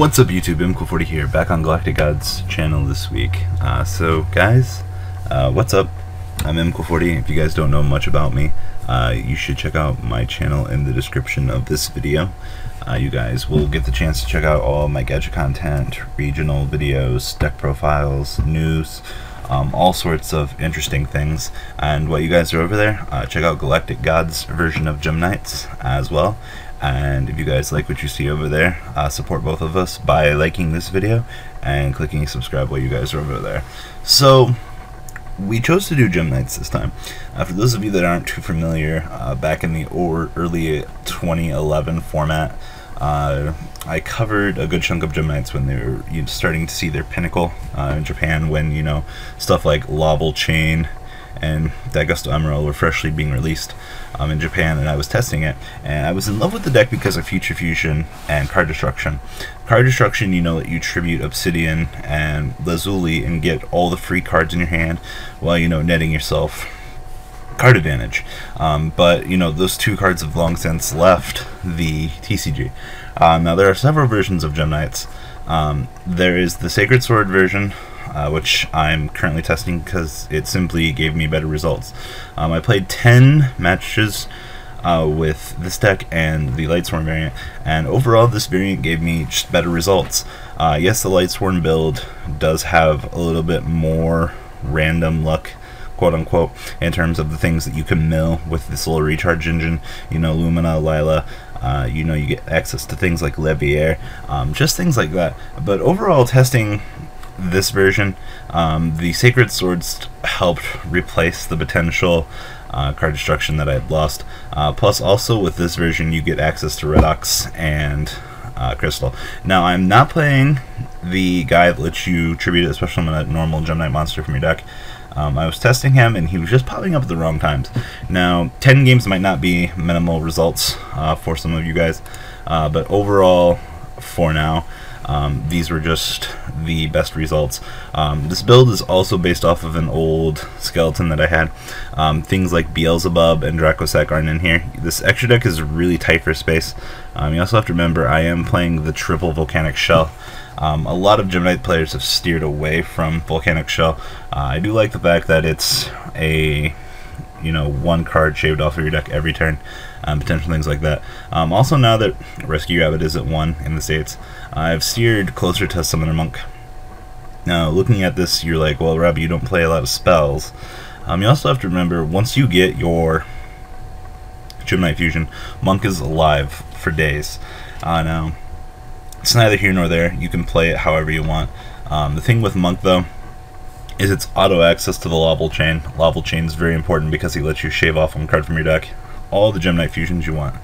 What's up YouTube, Mkohl40 here, back on GalacticGod's channel this week. So guys, what's up? I'm Mkohl40. If you guys don't know much about me, you should check out my channel in the description of this video. You guys will get the chance to check out all my gadget content, regional videos, deck profiles, news, all sorts of interesting things. And while you guys are over there, check out GalacticGod's version of Gem Knights as well. And if you guys like what you see over there, support both of us by liking this video and clicking subscribe while you guys are over there. So we chose to do Gem Knights this time. For those of you that aren't too familiar, back in the early 2011 format, I covered a good chunk of Gem Knights when they were starting to see their pinnacle in Japan, when stuff like Laval Chain and Dagusto Emerald were freshly being released in Japan, and I was testing it, and I was in love with the deck because of Future Fusion and Card Destruction. Card Destruction, let you tribute Obsidian and Lazuli and get all the free cards in your hand while netting yourself card advantage. But those two cards have long since left the TCG. Now there are several versions of Gem Knights. There is the Sacred Sword version, which I'm currently testing because it simply gave me better results. I played 10 matches with this deck and the Lightsworn variant, and overall this variant gave me just better results. Yes, the Lightsworn build does have a little bit more random luck, quote unquote, in terms of the things that you can mill with this little recharge engine. Lumina, Lila, you get access to things like Levier, just things like that. But overall, testing this version, the Sacred Swords helped replace the potential card destruction that I had lost. Plus, also with this version, you get access to Redox and Crystal. Now, I'm not playing the guy that lets you tribute a special normal Gem Knight monster from your deck. I was testing him, and he was just popping up at the wrong times. Now, 10 games might not be minimal results for some of you guys, but overall, for now, these were just the best results. This build is also based off of an old skeleton that I had. Things like Beelzebub and Dracossack aren't in here. This extra deck is really tight for space. You also have to remember I am playing the triple Volcanic Shell. A lot of Gem Knight players have steered away from Volcanic Shell. I do like the fact that it's a one card shaved off of your deck every turn, potential things like that. Also, now that Rescue Rabbit is at 1 in the States, I've steered closer to Summoner Monk. Now, looking at this, you're like, well, Rob, you don't play a lot of spells. You also have to remember, once you get your Gem Knight Fusion, Monk is alive for days. Now, it's neither here nor there. You can play it however you want. The thing with Monk, though, is its auto access to the Laval Chain. Laval Chain is very important because he lets you shave off one card from your deck. All the Gem Knight Fusions you want.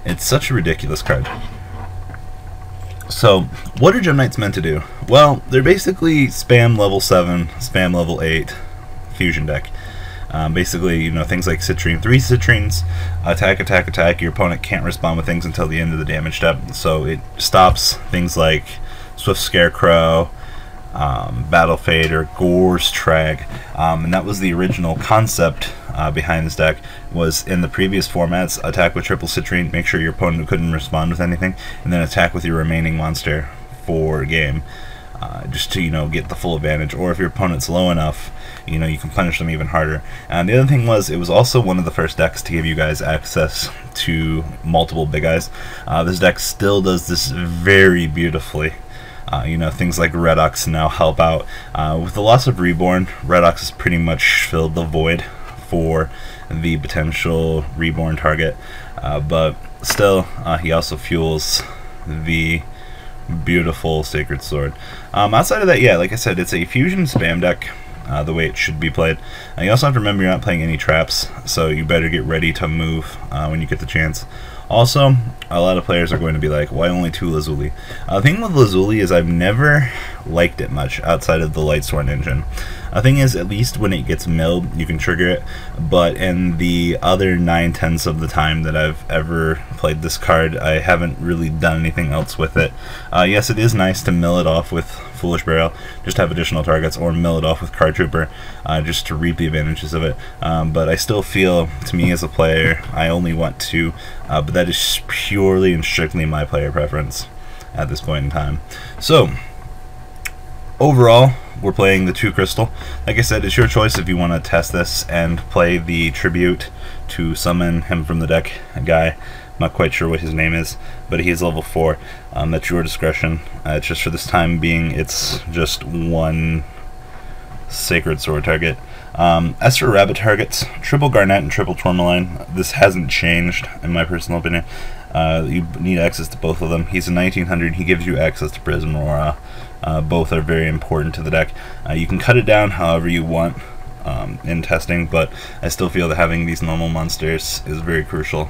It's such a ridiculous card. So, what are Gem Knights meant to do? Well, they're basically spam level 7, spam level 8 fusion deck. Basically, things like Citrine. 3 Citrines, attack, attack, attack. Your opponent can't respond with things until the end of the damage step. So it stops things like Swift Scarecrow, Battle Fader, Gore's Trag, and that was the original concept behind this deck. Was in the previous formats, attack with triple Citrine, make sure your opponent couldn't respond with anything, and then attack with your remaining monster for game, just to get the full advantage. Or if your opponent's low enough, you can punish them even harder. And the other thing was, it was also one of the first decks to give you guys access to multiple big eyes. This deck still does this very beautifully. Things like Redox now help out. With the loss of Reborn, Redox has pretty much filled the void for the potential Reborn target. But still, he also fuels the beautiful Sacred Sword. Outside of that, yeah, like I said, it's a fusion spam deck, the way it should be played. You also have to remember you're not playing any traps, so you better get ready to move when you get the chance. Also, a lot of players are going to be like, why only 2 Lazuli? The thing with Lazuli is I've never liked it much outside of the Lightsworn engine. The thing is, at least when it gets milled, you can trigger it, but in the other 9/10 of the time that I've ever played this card, I haven't really done anything else with it. Yes, it is nice to mill it off with Foolish Burial, just have additional targets, or mill it off with Card Trooper, just to reap the advantages of it. But I still feel, to me as a player, I only want 2, but that is purely and strictly my player preference. at this point in time. So overall, we're playing the 2 crystal. Like I said, it's your choice if you want to test this and play the tribute to summon him from the deck, a guy. I'm not quite sure what his name is, but he is level 4. That's your discretion. It's just for this time being, it's just 1 Sacred Sword target. As for rabbit targets, triple Garnet and triple Tourmaline. This hasn't changed, in my personal opinion. You need access to both of them. He's a 1900. He gives you access to Prism Aurora. Both are very important to the deck. You can cut it down however you want in testing, but I still feel that having these normal monsters is very crucial.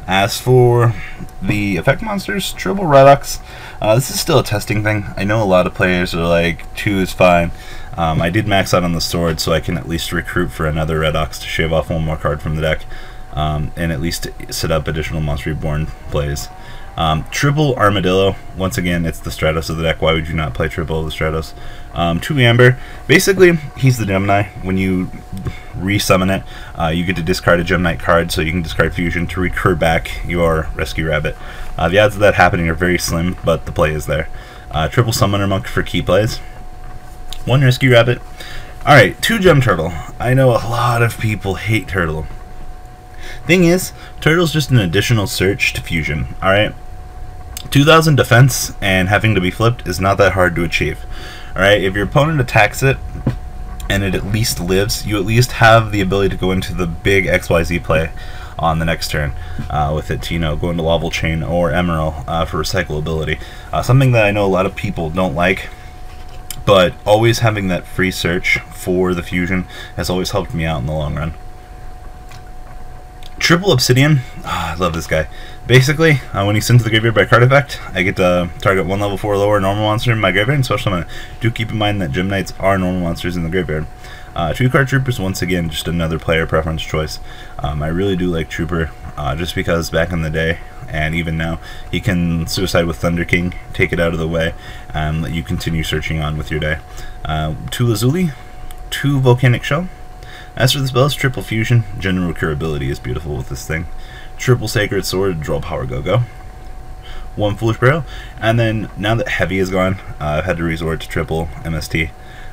As for the effect monsters, triple Redox, this is still a testing thing. I know a lot of players are like, 2 is fine. I did max out on the sword, so I can at least recruit for another Redox to shave off 1 more card from the deck, and at least set up additional Monster Reborn plays. Triple Armadillo, once again, it's the Stratos of the deck. Why would you not play triple of the Stratos? 2 Amber, basically, he's the Gemini. When you re-summon it, you get to discard a Gemini card, so you can discard Fusion to recur back your Rescue Rabbit. The odds of that happening are very slim, but the play is there. Triple Summoner Monk for key plays. 1 Rescue Rabbit. Alright, 2 Gem Turtle. I know a lot of people hate Turtle. Thing is, Turtle's just an additional search to Fusion, alright? 2000 defense and having to be flipped is not that hard to achieve. Alright, if your opponent attacks it and it at least lives, you at least have the ability to go into the big XYZ play on the next turn with it, you know, go into Laval Chain or Emerald for recyclability. Something that I know a lot of people don't like, but always having that free search for the Fusion has always helped me out in the long run. Triple Obsidian, I love this guy. Basically, when he's sent to the graveyard by card effect, I get to target 1 level 4 lower normal monster in my graveyard and special summon it. Do keep in mind that Gem Knights are normal monsters in the graveyard. 2 card Troopers, once again, just another player preference choice. I really do like Trooper, just because back in the day, and even now, he can suicide with Thunder King, take it out of the way, and let you continue searching on with your day. 2 Lazuli, 2 Volcanic Shell. As for the spells, triple Fusion, general recurability is beautiful with this thing. Triple Sacred Sword, draw power go-go. 1 Foolish Barrel, and then now that Heavy is gone, I've had to resort to triple MST.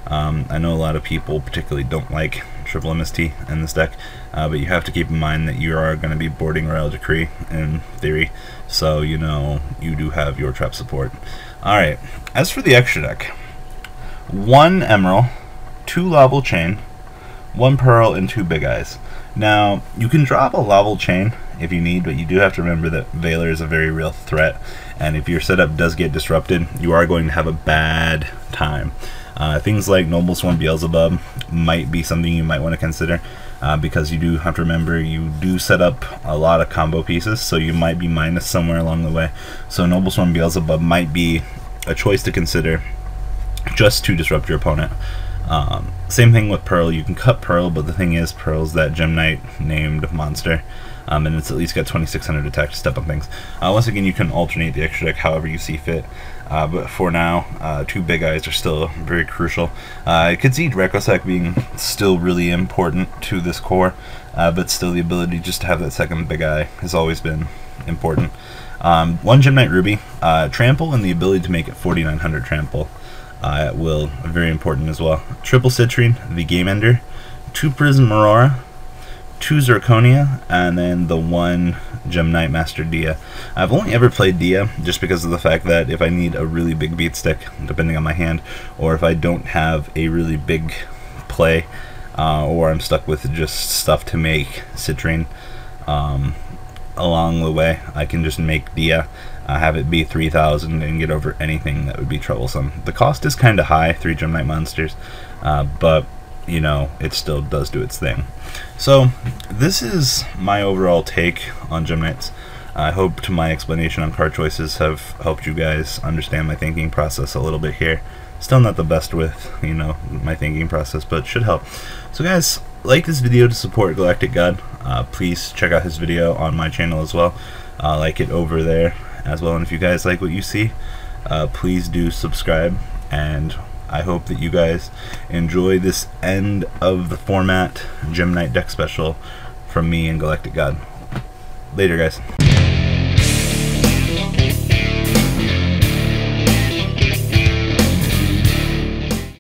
I know a lot of people particularly don't like triple MST in this deck, but you have to keep in mind that you are going to be boarding Royal Decree in theory, so you know you do have your trap support. Alright, as for the extra deck, 1 Emerald, 2 Laval Chain, 1 Pearl, and 2 Big Eyes. Now, you can drop a Laval Chain if you need, but you do have to remember that Veiler is a very real threat, and if your setup does get disrupted, you are going to have a bad time. Things like Noble Swarm Beelzebub might be something you might want to consider, because you do have to remember you do set up a lot of combo pieces, so you might be minus somewhere along the way. So Noble Swarm Beelzebub might be a choice to consider just to disrupt your opponent. Same thing with Pearl. You can cut Pearl, but the thing is, Pearl's that Gem Knight named monster, and it's at least got 2600 attack to step on things. Once again, you can alternate the extra deck however you see fit, but for now, 2 Big Eyes are still very crucial. I could see Drakosek being still really important to this core, but still the ability just to have that second Big Eye has always been important. 1 Gem Knight Ruby, Trample, and the ability to make it 4900 Trample. At will, very important as well. Triple Citrine, the Game Ender, 2 Prism Aurora, 2 Zirconia, and then the 1 Gem Knight Master Dia. I've only ever played Dia just because of the fact that if I need a really big beat stick, depending on my hand, or if I don't have a really big play, or I'm stuck with just stuff to make Citrine along the way, I can just make Dia. Have it be 3000 and get over anything that would be troublesome. The cost is kind of high, 3 Gem Knight monsters, but you know, it still does do its thing. So this is my overall take on Gem Knights. I hope my explanation on card choices have helped you guys understand my thinking process a little bit here. Still not the best with, you know, my thinking process, but should help. So guys, like this video to support GalacticGod. Please check out his video on my channel as well. Like it over there as well, and if you guys like what you see, please do subscribe, and I hope that you guys enjoy this end of the format Gem Knight deck special from me and GalacticGod. Later guys.